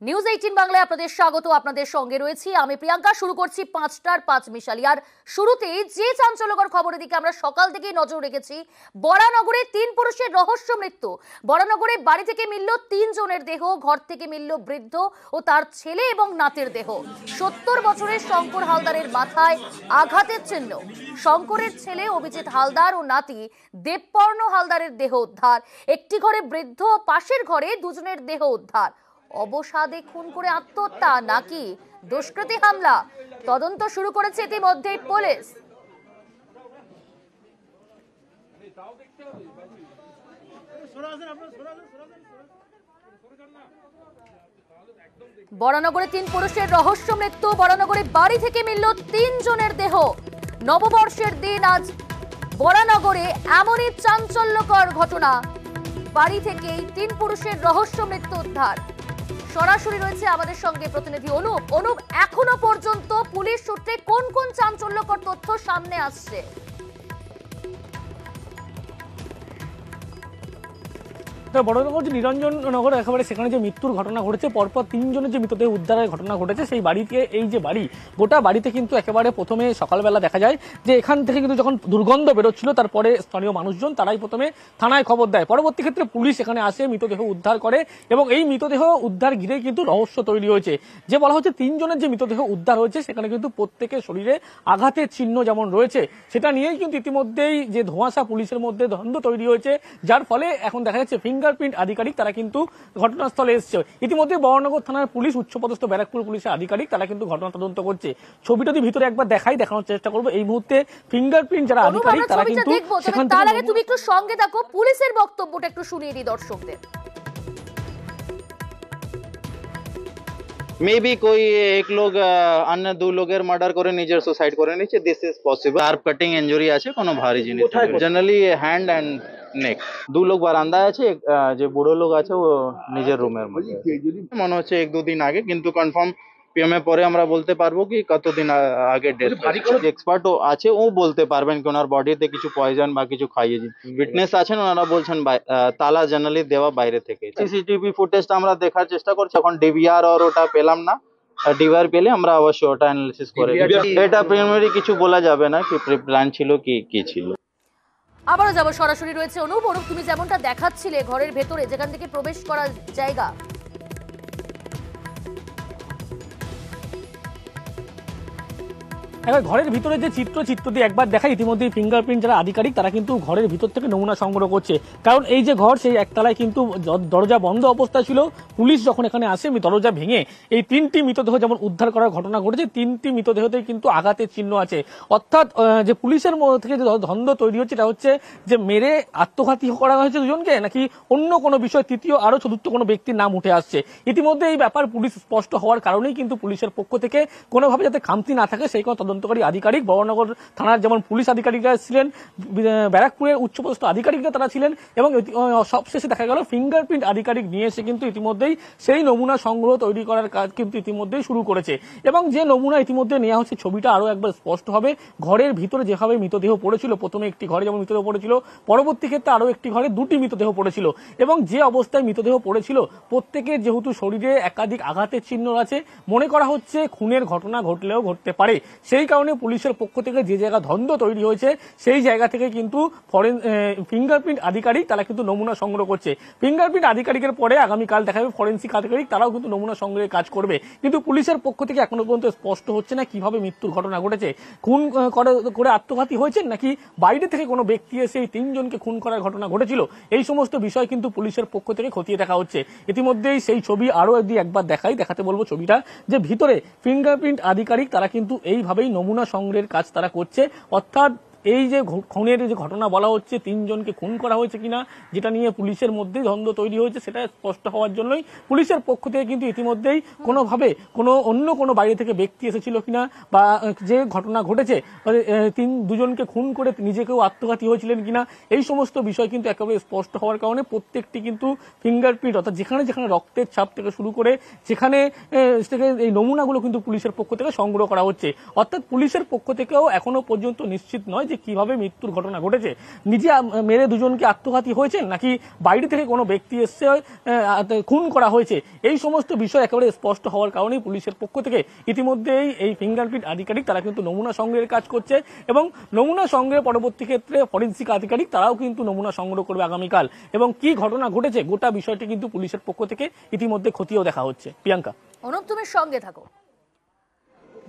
News 18 বাংলায় আপনাদের স্বাগত। আপনাদের সঙ্গে রয়েছি আমি প্রিয়াঙ্কা। শুরু করছি 5টার 5 মিশালি। আর শুরুতেই যে চাঞ্চল্যকর খবরের দিকে আমরা সকাল থেকেই নজর রেখেছি, বরানগরে 3 পুরুষের রহস্য মৃত্যু। বরানগরে বাড়ি থেকে মিলল 3 জনের দেহ, ঘর থেকে মিলল বৃদ্ধ ও তার ছেলে এবং নাতের দেহ। 70 বছরের শঙ্কর হালদারের মাথায় আঘাতের চিহ্ন। শঙ্করের ছেলে অভিজিৎ হালদার ও নাতি দেবপর্ণ হালদারের দেহ উদ্ধার। একটি ঘরে বৃদ্ধ, পাশের ঘরে দুজনের দেহ উদ্ধার। অবসাদে খুন করে আত্মহত্যা নাকি দুষ্কৃতী হামলা, তদন্ত শুরু করেছে ইতিমধ্যেই পুলিশ। বরানগরে 3 পুরুষের রহস্য মৃত্যু। বরানগরে বাড়ি থেকে মিলল 3 জনের দেহ। নববর্ষের দিন আজ বরানগরে এমনই চাঞ্চল্যকর ঘটনা। বাড়ি থেকেই 3 পুরুষের রহস্য মৃত্যু উদ্ধার। সরাসরি রয়েছে আমাদের সঙ্গে প্রতিনিধি অনুপ। অনুপ, এখনো পর্যন্ত পুলিশ সূত্রে কোন কোন চাঞ্চল্যকর তথ্য সামনে আসছে? বড়নগর যে নিরঞ্জননগর একেবারে সেখানে যে মৃত্যুর ঘটনা ঘটেছে, পরপর 3 জনের যে মৃতদেহ উদ্ধারের ঘটনা ঘটেছে, সেই বাড়িতে এই যে বাড়ি, গোটা বাড়িতে কিন্তু একেবারে প্রথমে সকালবেলা দেখা যায় যে এখান থেকে কিন্তু যখন দুর্গন্ধ বেরোচ্ছিল, তারপরে স্থানীয় মানুষজন তারাই প্রথমে থানায় খবর দেয়। পরবর্তী ক্ষেত্রে পুলিশ এখানে আসে, মৃতদেহ উদ্ধার করে এবং এই মৃতদেহ উদ্ধার ঘিরেই কিন্তু রহস্য তৈরি হয়েছে। যে বলা হচ্ছে 3 জনের যে মৃতদেহ উদ্ধার হয়েছে, সেখানে কিন্তু প্রত্যেকের শরীরে আঘাতের চিহ্ন যেমন রয়েছে, সেটা নিয়েই কিন্তু ইতিমধ্যেই যে ধোঁয়াশা পুলিশের মধ্যে দ্বন্দ্ব তৈরি হয়েছে, যার ফলে এখন দেখা যাচ্ছে ফিঙ্গারপ্রিন্ট আধিকারিক তারা কিন্তু ঘটনাস্থলে এসছে। ইতিমধ্যে বরানগর থানার পুলিশ, উচ্চপদস্থ ব্যারাকপুর পুলিশের আধিকারিক তারা কিন্তু ঘটনা তদন্ত করছে। ছবিটা যদি ভিতরে একবার দেখানোর চেষ্টা করবো। এই মুহূর্তে ফিঙ্গারপ্রিন্ট যারা আধিকারিক তারা কিন্তু সেখান থেকে। তার আগে তুমি একটু সঙ্গে থাকো, পুলিশের বক্তব্যটা একটু শুনিয়ে দিই দর্শকদের। मे बी कोई एक लोग अन्य 2 लोगের মার্ডার করে নিজের সুসাইড করে নিচ্ছে। This is possible. আর কাটিং ইনজুরি আছে, কোনো ভারী জিনিস জেনারেলি হ্যান্ড এন্ড নেক। 2 লোক বারান্দায় আছে, যে বুড়ো লোক আছে ও নিজের রুমের মধ্যে। মনে হচ্ছে 1-2 দিন আগে, কিন্তু কনফার্ম পিএমএ পরে আমরা বলতে পারবো কি কতদিন আগে ডেথ। এক্সপার্ট আছে, ও বলতে পারবেন কি ওনার বডিতে কিছু পয়জন বা কিছু খাইয়েছে। উইটনেস আছেন, ওনারা বলছেন তালা জেনারেলি দেওয়া বাইরে থেকে। সিসিটিভি ফুটেজটা আমরা দেখার চেষ্টা করছি। এখন ডিভিআর আর ওটা পেলাম না। ডিভিআর পেলে আমরা অবশ্যই ওটা অ্যানালিসিস করে। এটা প্রিলিমিনারি কিছু বলা যাবে না কি প্ল্যান ছিল কি ছিল। আবারও যাব, সরাসরি রয়েছে অনুপ। অনুপ, তুমি যেমনটা দেখাচ্ছিলে ঘরের ভেতরে যেখান থেকে প্রবেশ করার জায়গা, এবার ঘরের ভিতরে যে চিত্র দিয়ে একবার দেখাই। ইতিমধ্যে ফিঙ্গারপ্রিন্ট যারা আধিকারিক তারা কিন্তু ঘরের ভিতর থেকে নমুনা সংগ্রহ করছে, কারণ এই যে ঘর, সেই একতলায় কিন্তু দরজা বন্ধ অবস্থা ছিল। পুলিশ যখন এখানে আসে, দরজা ভেঙে এই 3টি মৃতদেহ যেমন উদ্ধার করার ঘটনা ঘটেছে, 3টি মৃতদেহতে কিন্তু আঘাতের চিহ্ন আছে। অর্থাৎ যে পুলিশের মধ্যে থেকে যে দ্বন্দ্ব তৈরি হচ্ছে, এটা হচ্ছে যে মেরে আত্মঘাতী করা হয়েছে দুজনকে, নাকি অন্য কোনো বিষয়, তৃতীয় আরো চতুর্থ কোনো ব্যক্তির নাম উঠে আসছে। ইতিমধ্যে এই ব্যাপার পুলিশ স্পষ্ট হওয়ার কারণেই কিন্তু পুলিশের পক্ষ থেকে কোনোভাবে যাতে খামতি না থাকে, সেই কোনো তদন্তকারী আধিকারিক, বরানগর থানার যেমন পুলিশ আধিকারিকরা ছিলেন, ব্যারাকপুরের উচ্চপদস্থ আধিকারিকরা তারা ছিলেন, এবং সবশেষে দেখা গেল ফিঙ্গারপ্রিন্ট আধিকারিক নিয়ে এসে কিন্তু ইতিমধ্যেই সেই নমুনা সংগ্রহ তৈরি করার কাজ কিন্তু ইতিমধ্যেই শুরু করেছে। এবং যে নমুনা ইতিমধ্যে নেওয়া হচ্ছে, ছবিটা আরো একবার স্পষ্ট হবে। ঘরের ভিতরে যেভাবে মৃতদেহ পড়েছিল, প্রথমে একটি ঘরে যেমন মৃতদেহ পড়েছিল, পরবর্তী ক্ষেত্রে আরো একটি ঘরে 2টি মৃতদেহ পড়েছিল, এবং যে অবস্থায় মৃতদেহ পড়েছিল প্রত্যেকের যেহেতু শরীরে একাধিক আঘাতের চিহ্ন আছে, মনে করা হচ্ছে খুনের ঘটনা ঘটলেও ঘটতে পারে। সেই কারণে পুলিশের পক্ষ থেকে যে জায়গা দ্বন্দ্ব তৈরি হয়েছে, সেই জায়গা থেকে কিন্তু ফিঙ্গারপ্রিন্ট আধিকারিক তারা কিন্তু নমুনা সংগ্রহ করছে। ফিঙ্গারপ্রিন্ট আধিকারিকের পরে আগামীকাল দেখা যাবে ফরেন্সিক আধিকারিক, তারাও কিন্তু নমুনা সংগ্রহের কাজ করবে। কিন্তু পুলিশের পক্ষ থেকে এখনো পর্যন্ত স্পষ্ট হচ্ছে না কিভাবে মৃত্যুর ঘটনা ঘটেছে। খুন করে আত্মঘাতী হয়েছেন, নাকি বাইরে থেকে কোনো ব্যক্তি এসে এই 3 জনকে খুন করার ঘটনা ঘটেছিল, এই সমস্ত বিষয় কিন্তু পুলিশের পক্ষ থেকে খতিয়ে দেখা হচ্ছে। ইতিমধ্যেই সেই ছবি আরো একবার দেখাতে বলবো ছবিটা, যে ভিতরে ফিঙ্গারপ্রিন্ট আধিকারিক তারা কিন্তু এইভাবেই নমুনা সংগ্রহের কাজ তারা করছে। অর্থাৎ এই যে খুনের যে ঘটনা বলা হচ্ছে, 3 জনকে খুন করা হয়েছে কিনা, যেটা নিয়ে পুলিশের মধ্যে দ্বন্দ্ব তৈরি হয়েছে, সেটা স্পষ্ট হওয়ার জন্যই পুলিশের পক্ষ থেকে কিন্তু ইতিমধ্যেই কোনোভাবে অন্য কোনো বাইরে থেকে ব্যক্তি এসেছিল কিনা, বা যে ঘটনা ঘটেছে 2 জনকে খুন করে নিজেকেও আত্মঘাতী হয়েছিলেন কিনা, এই সমস্ত বিষয় কিন্তু একেবারে স্পষ্ট হওয়ার কারণে প্রত্যেকটি কিন্তু ফিঙ্গারপ্রিন্ট, অর্থাৎ যেখানে রক্তের ছাপ থেকে শুরু করে যেখানে এই নমুনাগুলো কিন্তু পুলিশের পক্ষ থেকে সংগ্রহ করা হচ্ছে। অর্থাৎ পুলিশের পক্ষ থেকেও এখনো পর্যন্ত নিশ্চিত নয় যে কিভাবে মৃত্যুর ঘটনা ঘটেছে, নিজে মেরে দুজনকে আত্মঘাতী হয়েছেন নাকি বাইরে থেকে কোনো ব্যক্তি এসে খুন করা হয়েছে, এই সমস্ত বিষয় একেবারে স্পষ্ট হওয়ার কারণেই পুলিশের পক্ষ থেকে ইতিমধ্যেই এই ফিঙ্গারপ্রিন্ট আধিকারিক তারা কিন্তু নমুনা সংগ্রহের কাজ করছে এবং নমুনা সংগ্রহের পরবর্তী ক্ষেত্রে ফরেন্সিক আধিকারিক তারাও কিন্তু নমুনা সংগ্রহ করবে আগামীকাল এবং কি ঘটনা ঘটেছে গোটা বিষয়টি কিন্তু পুলিশের পক্ষ থেকে ইতিমধ্যে খতিয়েও দেখা হচ্ছে। প্রিয়াঙ্কা, অনুপ তুমি সঙ্গে থাকো।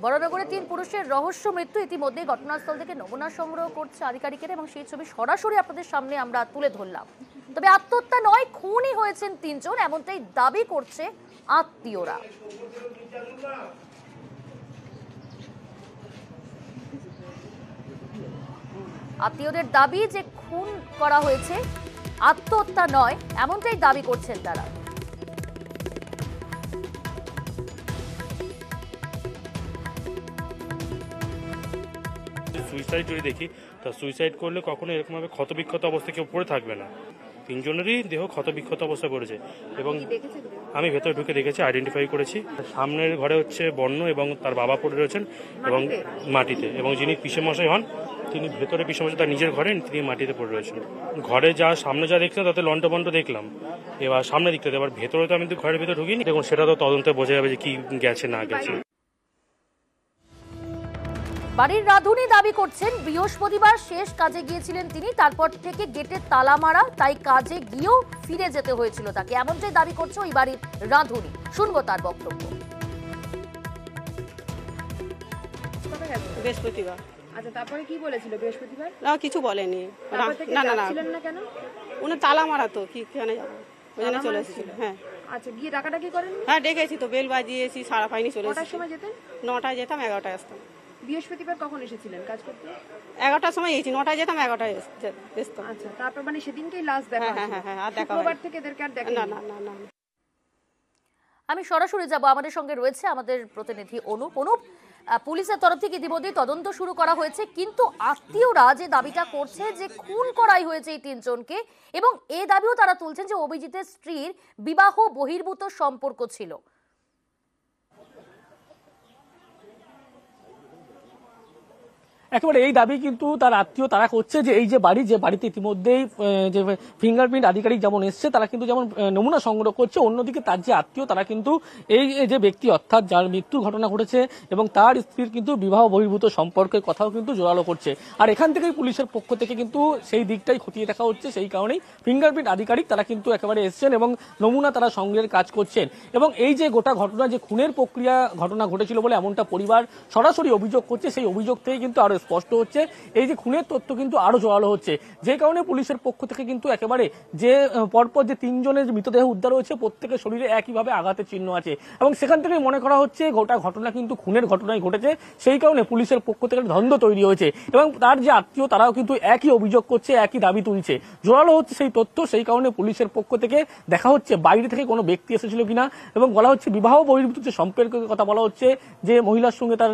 বড়নগরে 3 পুরুষের রহস্য মৃত্যু, ইতিমধ্যে ঘটনাস্থল থেকে নমুনা সংগ্রহ করছে আধিকারিকেরা এবং সেই ছবি সরাসরি আপনাদের সামনে আমরা তুলে ধরলাম। তবে আত্মহত্যা নয়, খুনই হয়েছেন 3 জন, এমনটাই দাবি করছে আত্মীয়রা। আত্মীয়দের দাবি যে খুন করা হয়েছে, আত্মহত্যা নয়, এমনটাই দাবি করছেন তারা। সুইসাইড যদি দেখি তা সুইসাইড করলে কখনো এরকমভাবে ক্ষতবিক্ষত অবস্থায় কেউ পড়ে থাকবে না। 3 জনেরই দেহ ক্ষতবিক্ষত অবস্থায় পড়েছে এবং আমি ভেতরে ঢুকে দেখেছি, আইডেন্টিফাই করেছি। সামনের ঘরে হচ্ছে বর্ণ এবং তার বাবা পড়ে রয়েছেন এবং মাটিতে, এবং যিনি পিসেমশাই হন তিনি ভেতরে পিসেমশাই তার নিজের ঘরে তিনি মাটিতে পড়ে রয়েছেন। ঘরে সামনে যা দেখছিলাম তাতে লন্ডভন্ড দেখলাম, এবার সামনে দিকটাতে, এবার ভেতরে তো আমি তো ঘরের ভেতরে ঢুকিনি, দেখুন সেটা তো তদন্তে বোঝা যাবে যে কি গেছে না গেছে। বাড়ির রাঁধুনি দাবি করছেন বৃহস্পতিবার শেষ কাজে গিয়েছিলেন তিনি, তারপর থেকে গেটে তালা মারা, তাই কাজে গিয়েও ফিরে যেতে হয়েছিল তাকে, এমনটাই দাবি করছে ওই বাড়ির রাঁধুনি। শুনবো তার বক্তব্য। বৃহস্পতিবার। আচ্ছা, তারপরে কি বলেছিল বৃহস্পতিবার? না, কিছু বলেনি। তারপর থেকে না না না, যাচ্ছিলেন না কেন? উনি তালা মারা তো কি কেন যাবো, ওই জন্য চলে এসেছিল। হ্যাঁ আচ্ছা, গিয়ে ডাকাডাকি করেন? হ্যাঁ, ডেকেছি তো, বেল বাজিয়েছি, সারা পাইনি, চলে কটার এসেছি। সময় যেতেন? 9টায় যেতাম, 11টায় আসতাম। বৃহস্পতিবার কখন এসেছিলেন কাজ করতে? 11টার সময় এসেছি, 9টায় যেতাম, 11টায় আসতাম। আচ্ছা, তারপর মানে সেদিনকেই লাস্ট দেখা হ্যাঁ, হয়েছিল? হ্যাঁ, হ্যাঁ, আর দেখা শুক্রবার হয়নি। থেকে এদেরকে আর দেখা না না না না। আমি সরাসরি যাব, আমাদের সঙ্গে রয়েছে আমাদের প্রতিনিধি অনুপ। অনুপ, পুলিশের তরফ থেকে ইতিমধ্যে তদন্ত শুরু করা হয়েছে, কিন্তু আত্মীয়রা যে দাবিটা করছে যে খুন করাই হয়েছে এই 3 জনকে, এবং এই দাবিও তারা তুলছেন যে অভিজিতের স্ত্রীর বিবাহ বহির্ভূত সম্পর্ক ছিল। একেবারে এই দাবি কিন্তু তার আত্মীয় তারা করছে যে এই যে বাড়িতে ইতিমধ্যেই যে ফিঙ্গারপ্রিন্ট আধিকারিক যেমন এসছে তারা কিন্তু যেমন নমুনা সংগ্রহ করছে, অন্যদিকে তার যে আত্মীয় তারা কিন্তু এই যে ব্যক্তি অর্থাৎ যার মৃত্যুর ঘটনা ঘটেছে এবং তার স্ত্রীর কিন্তু বিবাহ বহির্ভূত সম্পর্কের কথাও কিন্তু জোরালো করছে। আর এখান থেকেই পুলিশের পক্ষ থেকে কিন্তু সেই দিকটাই খতিয়ে দেখা হচ্ছে, সেই কারণেই ফিঙ্গারপ্রিন্ট আধিকারিক তারা কিন্তু একেবারে এসছেন এবং নমুনা তারা সংগ্রহের কাজ করছেন। এবং এই যে গোটা ঘটনা, যে খুনের প্রক্রিয়া ঘটনা ঘটেছিল বলে এমনটা পরিবার সরাসরি অভিযোগ করছে, সেই অভিযোগ থেকে কিন্তু আরো স্পষ্ট হচ্ছে এই যে খুনের তথ্য কিন্তু আরো জোরালো হচ্ছে, যে কারণে পুলিশের পক্ষ থেকে কিন্তু একেবারে যে পরপর যে 3 জনের মৃতদেহ উদ্ধার হয়েছে প্রত্যেকের শরীরে একইভাবে আঘাতের চিহ্ন আছে এবং সেখান থেকে মনে করা হচ্ছে গোটা ঘটনা কিন্তু খুনের ঘটনাই ঘটেছে। সেই কারণে পুলিশের পক্ষ থেকে দ্বন্দ্ব তৈরি হয়েছে এবং তার যে আত্মীয় তারাও কিন্তু একই অভিযোগ করছে, একই দাবি তুলছে, জোরালো হচ্ছে সেই তথ্য। সেই কারণে পুলিশের পক্ষ থেকে দেখা হচ্ছে বাইরে থেকে কোনো ব্যক্তি এসেছিল কিনা, এবং বলা হচ্ছে বিবাহ বহির্ভূত যে সম্পর্কের কথা বলা হচ্ছে, যে মহিলার সঙ্গে তার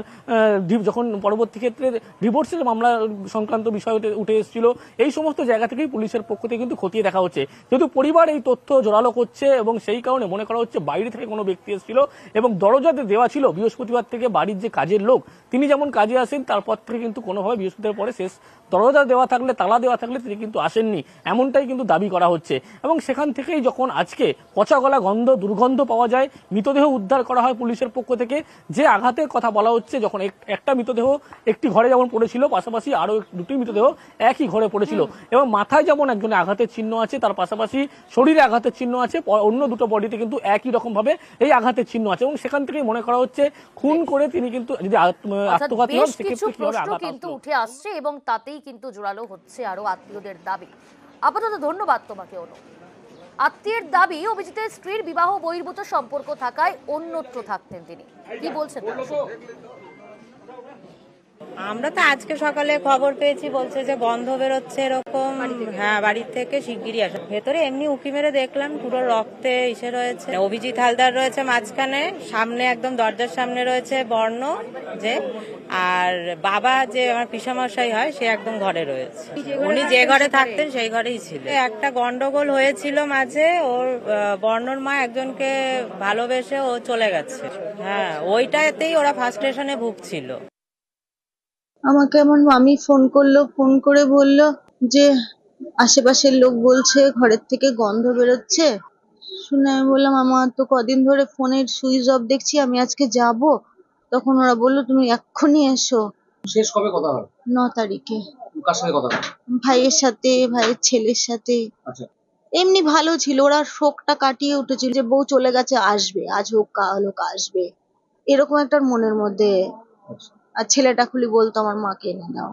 যখন পরবর্তী ক্ষেত্রে ডিভোর্সের মামলা সংক্রান্ত বিষয় উঠে এসেছিল, এই সমস্ত জায়গা থেকেই পুলিশের পক্ষ থেকে কিন্তু খতিয়ে দেখা হচ্ছে। যেহেতু পরিবার এই তথ্য জোরালো করছে এবং সেই কারণে মনে করা হচ্ছে বাইরে থেকে কোনো ব্যক্তি এসেছিল এবং দরজাতে দেওয়া ছিল বৃহস্পতিবার থেকে বাড়ির যে কাজের লোক তিনি যেমন কাজে আসেন তারপর থেকে কিন্তু কোনোভাবে বৃহস্পতিবার পরে শেষ দরজা দেওয়া থাকলে, তালা দেওয়া থাকলে তিনি কিন্তু আসেননি, এমনটাই কিন্তু দাবি করা হচ্ছে। এবং সেখান থেকেই যখন আজকে পচা গলা গন্ধ দুর্গন্ধ পাওয়া যায়, মৃতদেহ উদ্ধার করা হয় পুলিশের পক্ষ থেকে, যে আঘাতের কথা বলা হচ্ছে, যখন একটা মৃতদেহ একটি ঘরে যেমন পড়েছিল, পাশাপাশি আরো 2টি মৃতদেহ একই ঘরে পড়েছিল এবং মাথায় যেমন একজনের আঘাতের চিহ্ন আছে, তার পাশাপাশি শরীরে আঘাতের চিহ্ন আছে, অন্য 2টো বডিতে কিন্তু একই রকম ভাবে এই আঘাতের চিহ্ন আছে এবং সেখান থেকেই মনে করা হচ্ছে খুন করে তিনি কিন্তু যদি আত্মঘাতী হন সেক্ষেত্রে কিভাবে আঘাত কিন্তু উঠে আসছে এবং তাতেই কিন্তু জোরালো হচ্ছে আরো আত্মীয়দের দাবি। আপাতত ধন্যবাদ তোমাকে অনু। আত্মীয়ের দাবি অভিজিতের স্ত্রীর বিবাহ বহির্ভূত সম্পর্ক থাকায় অন্যত্র থাকতেন তিনি। কি বলছেন? আমরা তো আজকে সকালে খবর পেয়েছি, বলছে যে বন্ধ বেরোচ্ছে এরকম। হ্যাঁ, বাড়ির থেকে শিগগিরই আসে। ভেতরে এমনি উকি মেরে দেখলাম পুরো রক্তে ইসে রয়েছে। অভিজিৎ হালদার রয়েছে মাঝখানে, সামনে একদম দরজার সামনে রয়েছে বর্ণ যে, আর বাবা যে আমার পিসামশাই হয় সে একদম ঘরে রয়েছে। উনি যে ঘরে থাকতেন সেই ঘরেই ছিল। একটা গন্ডগোল হয়েছিল মাঝে, ওর বর্ণর মা একজনকে ভালোবেসে ও চলে গেছে। হ্যাঁ, ওইটাতেই ওরা ফার্স্টেশনে ভুগছিল। আমাকে আমার মামি ফোন করলো, ফোন করে বলল যে আশেপাশের লোক বলছে ঘরের থেকে গন্ধ বেরোচ্ছে। শুনে আমি বললাম আমার তো কদিন ধরে ফোনের সুইচ অফ দেখছি, আমি আজকে যাব। তখন ওরা বললো তুমি এক্ষুনি এসো। শেষ কবে কথা হয়? 9 তারিখে। কার সঙ্গে কথা হয়? ভাইয়ের সাথে, ভাইয়ের ছেলের সাথে। আচ্ছা, এমনি ভালো ছিল, ওরা শোকটা কাটিয়ে উঠেছিল যে বউ চলে গেছে, আসবে, আজ হোক কাল হোক আসবে, এরকম একটা মনের মধ্যে। আচ্ছা। আর ছেলেটা খুলি বলতো আমার মাকে এনে দাও।